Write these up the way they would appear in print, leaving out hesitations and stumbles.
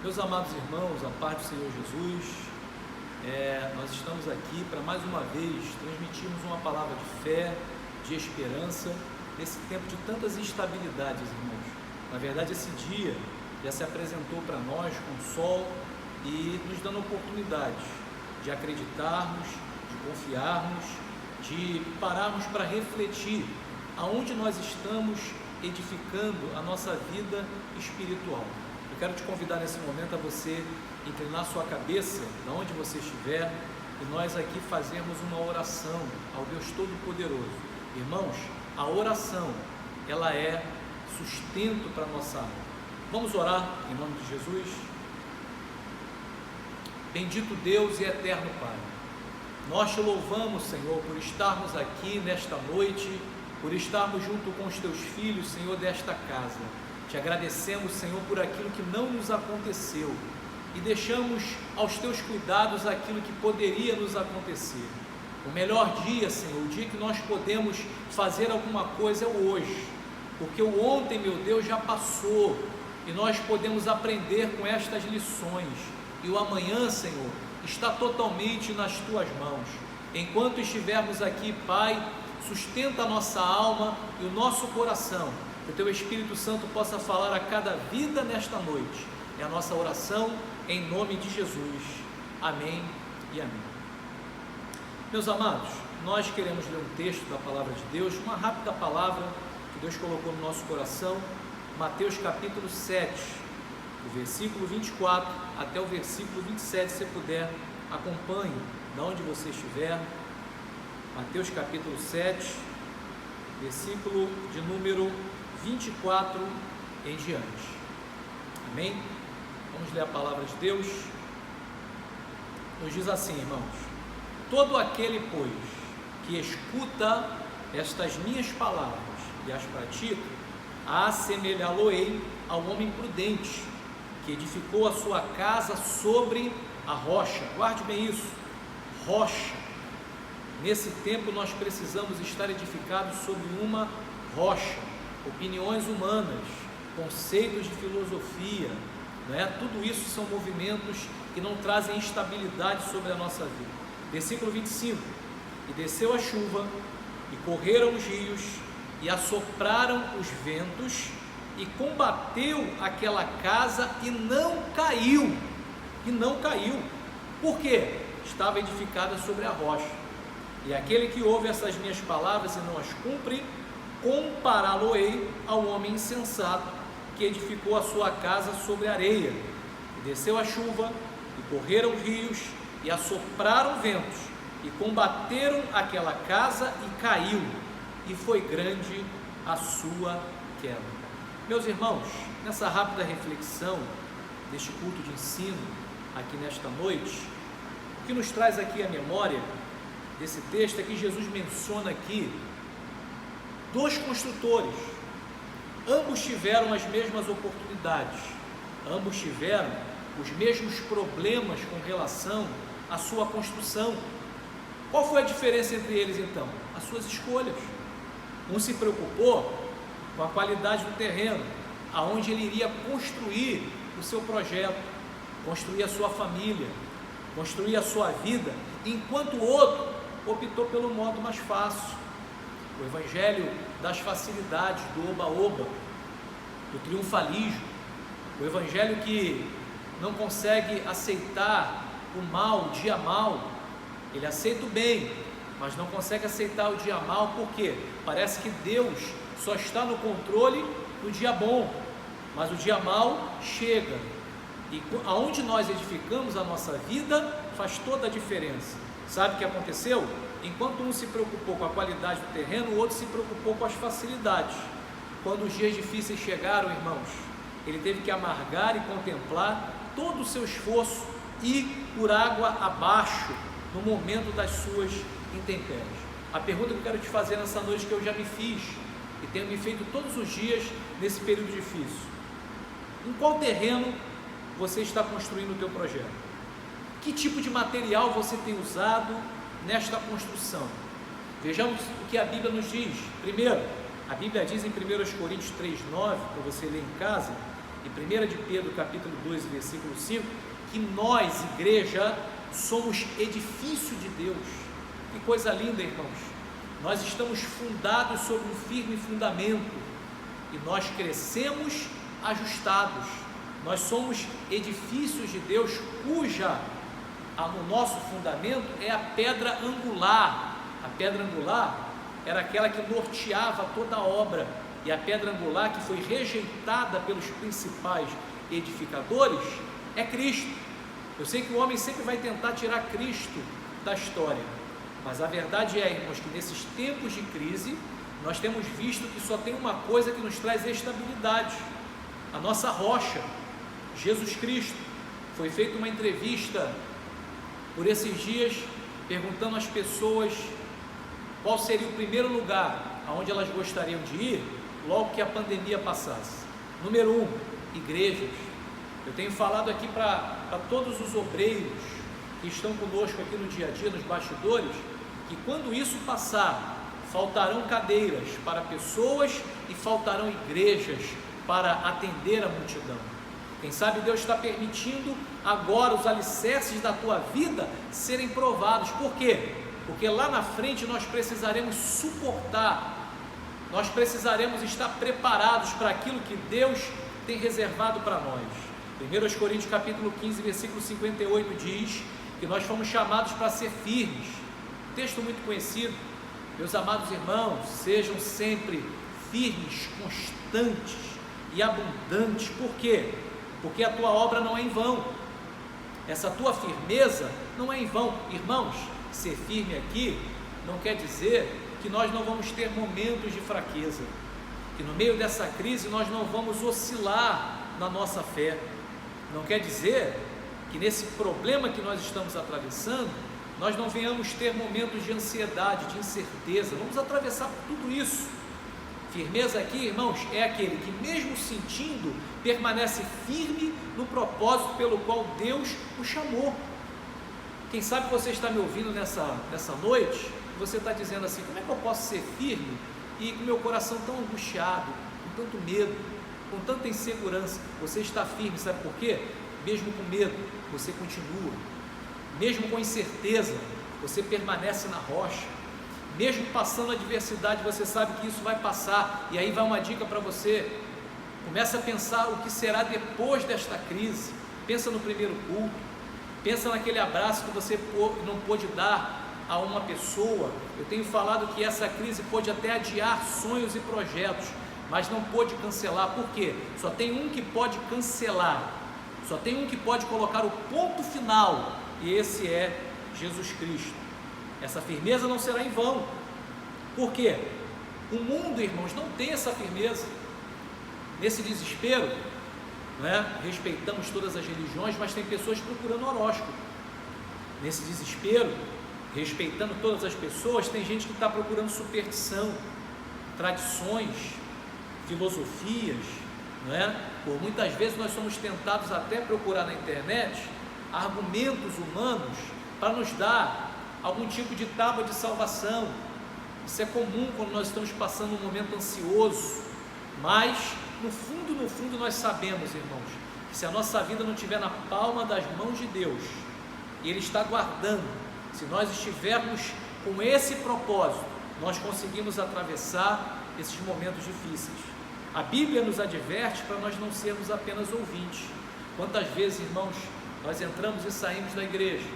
Meus amados irmãos, a paz do Senhor Jesus, nós estamos aqui para mais uma vez transmitirmos uma palavra de fé, de esperança, nesse tempo de tantas instabilidades, irmãos. Na verdade, esse dia já se apresentou para nós com sol e nos dando oportunidade de acreditarmos, de confiarmos, de pararmos para refletir aonde nós estamos edificando a nossa vida espiritual. Eu quero te convidar nesse momento a você inclinar sua cabeça, de onde você estiver, e nós aqui fazermos uma oração ao Deus Todo-Poderoso. Irmãos, a oração, ela é sustento para a nossa alma. Vamos orar em nome de Jesus? Bendito Deus e eterno Pai, nós te louvamos, Senhor, por estarmos aqui nesta noite, por estarmos junto com os teus filhos, Senhor, desta casa. Te agradecemos, Senhor, por aquilo que não nos aconteceu e deixamos aos teus cuidados aquilo que poderia nos acontecer. O melhor dia, Senhor, o dia que nós podemos fazer alguma coisa é o hoje, porque o ontem, meu Deus, já passou e nós podemos aprender com estas lições, e o amanhã, Senhor, está totalmente nas tuas mãos. Enquanto estivermos aqui, Pai, sustenta a nossa alma e o nosso coração, que o teu Espírito Santo possa falar a cada vida nesta noite. É a nossa oração em nome de Jesus. Amém e amém. Meus amados, nós queremos ler um texto da palavra de Deus, uma rápida palavra que Deus colocou no nosso coração, Mateus capítulo 7, do versículo 24 até o versículo 27, se puder, acompanhe de onde você estiver. Mateus capítulo 7, versículo de número 24 em diante. Amém? Vamos ler a palavra de Deus. Nos diz assim, irmãos: todo aquele, pois, que escuta estas minhas palavras e as pratica, assemelhá-lo-ei ao homem prudente, que edificou a sua casa sobre a rocha. Guarde bem isso, rocha. Nesse tempo nós precisamos estar edificados sobre uma rocha. Opiniões humanas, conceitos de filosofia, tudo isso são movimentos que não trazem estabilidade sobre a nossa vida. Versículo 25: e desceu a chuva, e correram os rios, e assopraram os ventos, e combateu aquela casa, e não caiu. Por quê? Estava edificada sobre a rocha. E aquele que ouve essas minhas palavras e não as cumpre, compará-lo-ei ao homem insensato, que edificou a sua casa sobre a areia. E desceu a chuva, e correram rios, e assopraram ventos, e combateram aquela casa, e caiu, e foi grande a sua queda. Meus irmãos, nessa rápida reflexão deste culto de ensino aqui nesta noite, o que nos traz aqui a memória desse texto é que Jesus menciona aqui dois construtores. Ambos tiveram as mesmas oportunidades, ambos tiveram os mesmos problemas com relação à sua construção. Qual foi a diferença entre eles então? As suas escolhas. Um se preocupou com a qualidade do terreno, aonde ele iria construir o seu projeto, construir a sua família, construir a sua vida, enquanto o outro optou pelo modo mais fácil. O evangelho das facilidades, do oba-oba, do triunfalismo, o evangelho que não consegue aceitar o mal, o dia mal. Ele aceita o bem, mas não consegue aceitar o dia mal, porque parece que Deus só está no controle do dia bom, mas o dia mal chega, e aonde nós edificamos a nossa vida faz toda a diferença. Sabe o que aconteceu? Enquanto um se preocupou com a qualidade do terreno, o outro se preocupou com as facilidades. Quando os dias difíceis chegaram, irmãos, ele teve que amargar e contemplar todo o seu esforço e por água abaixo no momento das suas intempéries. A pergunta que eu quero te fazer nessa noite, que eu já me fiz e tenho me feito todos os dias nesse período difícil: em qual terreno você está construindo o teu projeto? Que tipo de material você tem usado nesta construção? Vejamos o que a Bíblia nos diz. Primeiro, a Bíblia diz em 1 Coríntios 3,9, para você ler em casa, e 1 de Pedro, capítulo 2, versículo 5, que nós, igreja, somos edifício de Deus. Que coisa linda, irmãos! Nós estamos fundados sobre um firme fundamento e nós crescemos ajustados. Nós somos edifícios de Deus o nosso fundamento é a pedra angular. A pedra angular era aquela que norteava toda a obra, e a pedra angular que foi rejeitada pelos principais edificadores é Cristo. Eu sei que o homem sempre vai tentar tirar Cristo da história, mas a verdade é, irmãos, que nesses tempos de crise nós temos visto que só tem uma coisa que nos traz estabilidade: a nossa rocha, Jesus Cristo. Foi feita uma entrevista por esses dias, perguntando às pessoas qual seria o primeiro lugar aonde elas gostariam de ir logo que a pandemia passasse. Número 1, igrejas. Eu tenho falado aqui para todos os obreiros que estão conosco aqui no dia a dia, nos bastidores, que quando isso passar, faltarão cadeiras para pessoas e faltarão igrejas para atender a multidão. Quem sabe Deus está permitindo agora os alicerces da tua vida serem provados. Por quê? Porque lá na frente nós precisaremos suportar, nós precisaremos estar preparados para aquilo que Deus tem reservado para nós. 1 Coríntios capítulo 15, versículo 58 diz que nós fomos chamados para ser firmes. Texto muito conhecido. Meus amados irmãos, sejam sempre firmes, constantes e abundantes. Por quê? Porque a tua obra não é em vão. Essa tua firmeza não é em vão. Irmãos, ser firme aqui não quer dizer que nós não vamos ter momentos de fraqueza, que no meio dessa crise nós não vamos oscilar na nossa fé. Não quer dizer que nesse problema que nós estamos atravessando, nós não venhamos ter momentos de ansiedade, de incerteza. Vamos atravessar tudo isso. Firmeza aqui, irmãos, é aquele que mesmo sentindo, permanece firme no propósito pelo qual Deus o chamou. Quem sabe você está me ouvindo nessa noite, e você está dizendo assim: como é que eu posso ser firme e com meu coração tão angustiado, com tanto medo, com tanta insegurança? Você está firme, sabe por quê? Mesmo com medo, você continua. Mesmo com incerteza, você permanece na rocha. Mesmo passando a adversidade, você sabe que isso vai passar. E aí vai uma dica para você: começa a pensar o que será depois desta crise. Pensa no primeiro culto, pensa naquele abraço que você não pôde dar a uma pessoa. Eu tenho falado que essa crise pode até adiar sonhos e projetos, mas não pôde cancelar. Por quê? Só tem um que pode cancelar, só tem um que pode colocar o ponto final, e esse é Jesus Cristo. Essa firmeza não será em vão. Por quê? O mundo, irmãos, não tem essa firmeza. Nesse desespero, respeitamos todas as religiões, mas tem pessoas procurando horóscopo. Nesse desespero, respeitando todas as pessoas, tem gente que está procurando superstição, tradições, filosofias, Por muitas vezes nós somos tentados até procurar na internet argumentos humanos para nos dar algum tipo de tábua de salvação. Isso é comum quando nós estamos passando um momento ansioso, mas no fundo nós sabemos, irmãos, que se a nossa vida não estiver na palma das mãos de Deus, e Ele está guardando, se nós estivermos com esse propósito, nós conseguimos atravessar esses momentos difíceis. A Bíblia nos adverte para nós não sermos apenas ouvintes. Quantas vezes, irmãos, nós entramos e saímos da igreja?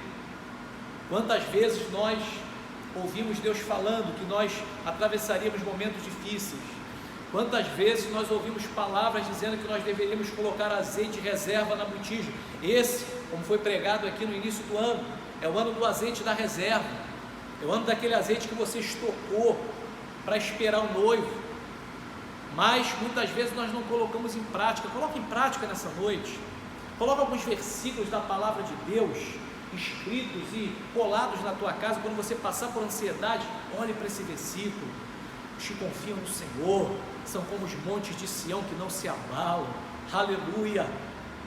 Quantas vezes nós ouvimos Deus falando que nós atravessaríamos momentos difíceis? Quantas vezes nós ouvimos palavras dizendo que nós deveríamos colocar azeite reserva na botija? Esse, como foi pregado aqui no início do ano, é o ano do azeite da reserva. É o ano daquele azeite que você estocou para esperar o noivo. Mas muitas vezes nós não colocamos em prática. Coloque em prática nessa noite. Coloque alguns versículos da palavra de Deus escritos e colados na tua casa. Quando você passar por ansiedade, olhe para esse versículo: os que confiam no Senhor são como os montes de Sião que não se abalam. Aleluia!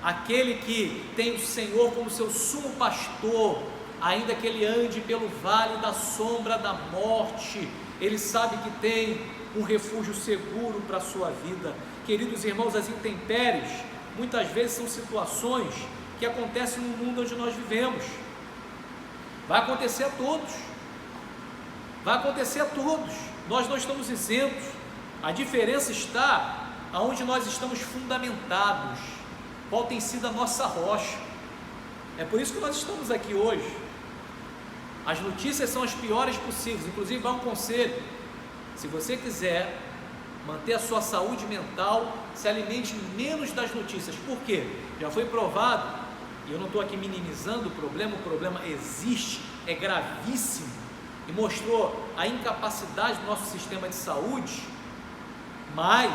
Aquele que tem o Senhor como seu sumo pastor, ainda que ele ande pelo vale da sombra da morte, ele sabe que tem um refúgio seguro para a sua vida. Queridos irmãos, as intempéries, muitas vezes são situações que acontecem no mundo onde nós vivemos. Vai acontecer a todos. Vai acontecer a todos. Nós não estamos isentos. A diferença está aonde nós estamos fundamentados. Qual tem sido a nossa rocha? É por isso que nós estamos aqui hoje. As notícias são as piores possíveis. Inclusive, vai um conselho: se você quiser manter a sua saúde mental, se alimente menos das notícias. Por quê? Já foi provado, e eu não estou aqui minimizando o problema existe, é gravíssimo, e mostrou a incapacidade do nosso sistema de saúde, mas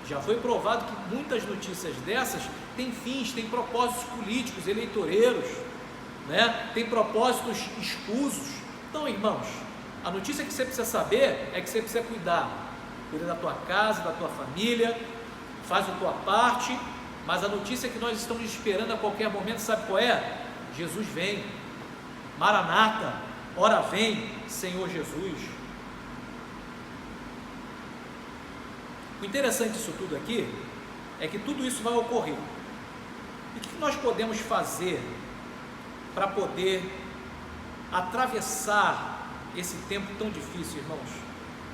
já foi provado que muitas notícias dessas têm fins, têm propósitos políticos, eleitoreiros, né? Tem propósitos escusos. Então, irmãos, a notícia que você precisa saber é que você precisa cuida da tua casa, da tua família, faz a tua parte, mas a notícia que nós estamos esperando a qualquer momento, sabe qual é? Jesus vem, Maranata, ora vem, Senhor Jesus. O interessante disso tudo aqui, é que tudo isso vai ocorrer. E o que nós podemos fazer para poder atravessar esse tempo tão difícil, irmãos?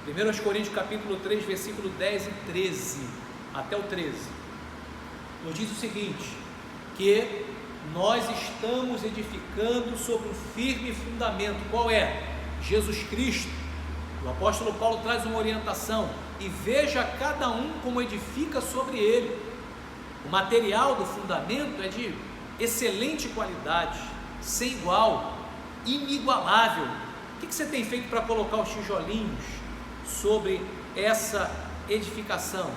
1 Coríntios capítulo 3, versículo 10 e 13, até o 13, nos diz o seguinte, que nós estamos edificando sobre um firme fundamento. Qual é? Jesus Cristo. O apóstolo Paulo traz uma orientação: e veja cada um como edifica sobre ele. O material do fundamento é de excelente qualidade, sem igual, inigualável. O que você tem feito para colocar os tijolinhos sobre essa edificação?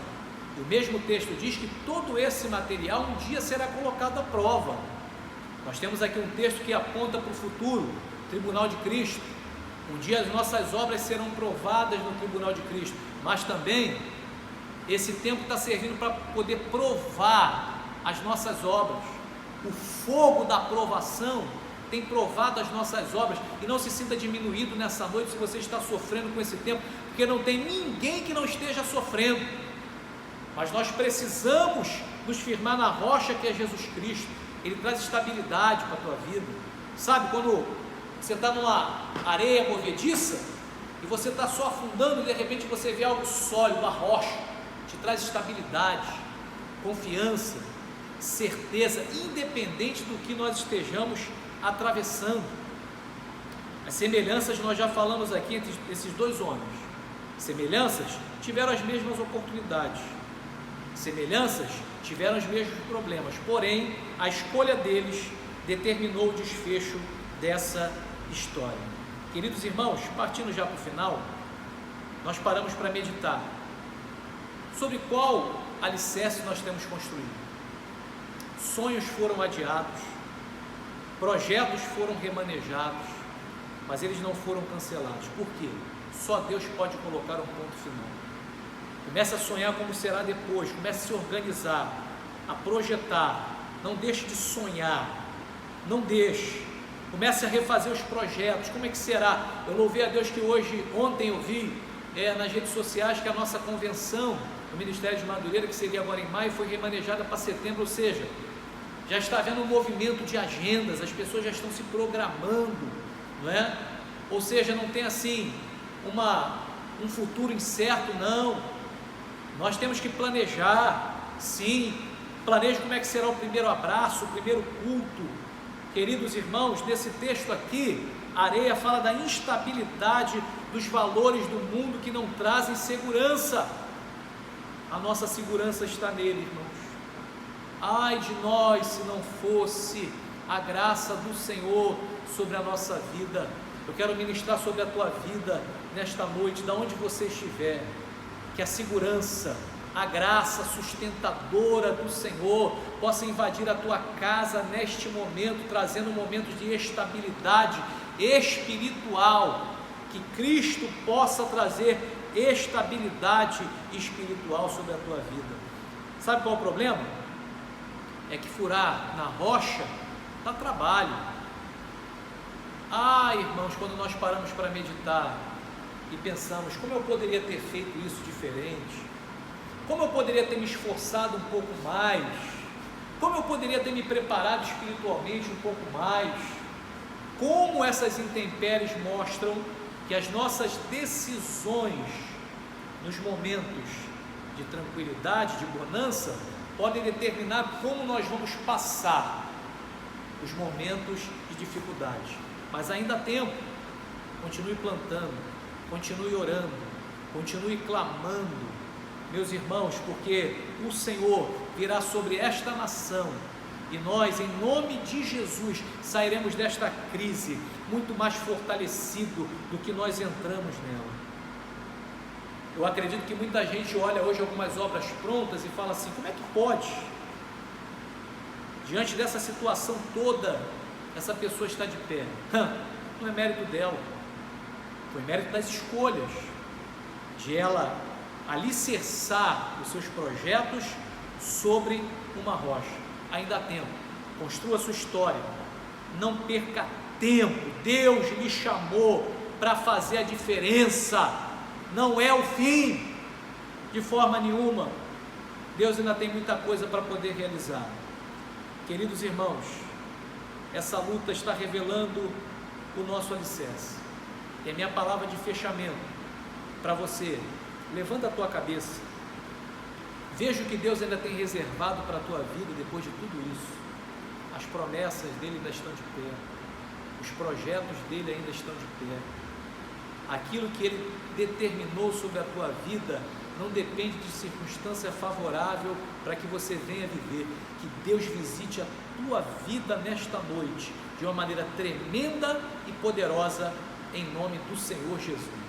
O mesmo texto diz que todo esse material um dia será colocado à prova. Nós temos aqui um texto que aponta para o futuro, tribunal de Cristo. Um dia as nossas obras serão provadas no tribunal de Cristo, mas também esse tempo está servindo para poder provar as nossas obras. O fogo da provação tem provado as nossas obras. E não se sinta diminuído nessa noite se você está sofrendo com esse tempo, porque não tem ninguém que não esteja sofrendo, mas nós precisamos nos firmar na rocha que é Jesus Cristo. Ele traz estabilidade para a tua vida. Sabe, quando você está numa areia movediça e você está só afundando, e de repente você vê algo sólido, a rocha, te traz estabilidade, confiança, certeza, independente do que nós estejamos atravessando. As semelhanças, nós já falamos aqui entre esses dois homens. Semelhanças tiveram as mesmas oportunidades, semelhanças tiveram os mesmos problemas, porém a escolha deles determinou o desfecho dessa história. Queridos irmãos, partindo já para o final, nós paramos para meditar sobre qual alicerce nós temos construído. Sonhos foram adiados, projetos foram remanejados, mas eles não foram cancelados. Por quê? Só Deus pode colocar um ponto final. Comece a sonhar como será depois, comece a se organizar, a projetar. Não deixe de sonhar, não deixe. Comece a refazer os projetos. Como é que será? Eu louvei a Deus que ontem eu vi nas redes sociais que a nossa convenção do Ministério de Madureira, que seria agora em maio, foi remanejada para setembro, ou seja, já está havendo um movimento de agendas, as pessoas já estão se programando, não é? Ou seja, não tem assim um futuro incerto, não. Nós temos que planejar, sim. Planeje como é que será o primeiro abraço, o primeiro culto. Queridos irmãos, nesse texto aqui, a areia fala da instabilidade dos valores do mundo que não trazem segurança. A nossa segurança está nele, irmãos. Ai de nós se não fosse a graça do Senhor sobre a nossa vida. Eu quero ministrar sobre a tua vida nesta noite, da onde você estiver, que a segurança, a graça sustentadora do Senhor possa invadir a tua casa neste momento, trazendo um momento de estabilidade espiritual, que Cristo possa trazer estabilidade espiritual sobre a tua vida. Sabe qual é o problema? É que furar na rocha dá trabalho. Irmãos, quando nós paramos para meditar e pensamos, como eu poderia ter feito isso diferente? Como eu poderia ter me esforçado um pouco mais? poderia ter me preparado espiritualmente um pouco mais? Como essas intempéries mostram que as nossas decisões nos momentos de tranquilidade, de bonança, podem determinar como nós vamos passar os momentos de dificuldade. Mas ainda há tempo. Continue plantando, continue orando, continue clamando, meus irmãos, porque o Senhor virá sobre esta nação e nós, em nome de Jesus, sairemos desta crise muito mais fortalecido do que nós entramos nela. Eu acredito que muita gente olha hoje algumas obras prontas e fala assim: como é que pode? Diante dessa situação toda, essa pessoa está de pé. Não é mérito dela, foi mérito das escolhas, de ela alicerçar os seus projetos sobre uma rocha. Ainda há tempo, construa a sua história, não perca tempo. Deus lhe chamou para fazer a diferença, não é o fim, de forma nenhuma. Deus ainda tem muita coisa para poder realizar. Queridos irmãos, essa luta está revelando o nosso alicerce, e a minha palavra de fechamento para você: levanta a tua cabeça, veja o que Deus ainda tem reservado para a tua vida depois de tudo isso. As promessas dele ainda estão de pé, os projetos dele ainda estão de pé, aquilo que ele determinou sobre a tua vida não depende de circunstância favorável para que você venha viver. Que Deus visite a tua vida nesta noite de uma maneira tremenda e poderosa, em nome do Senhor Jesus.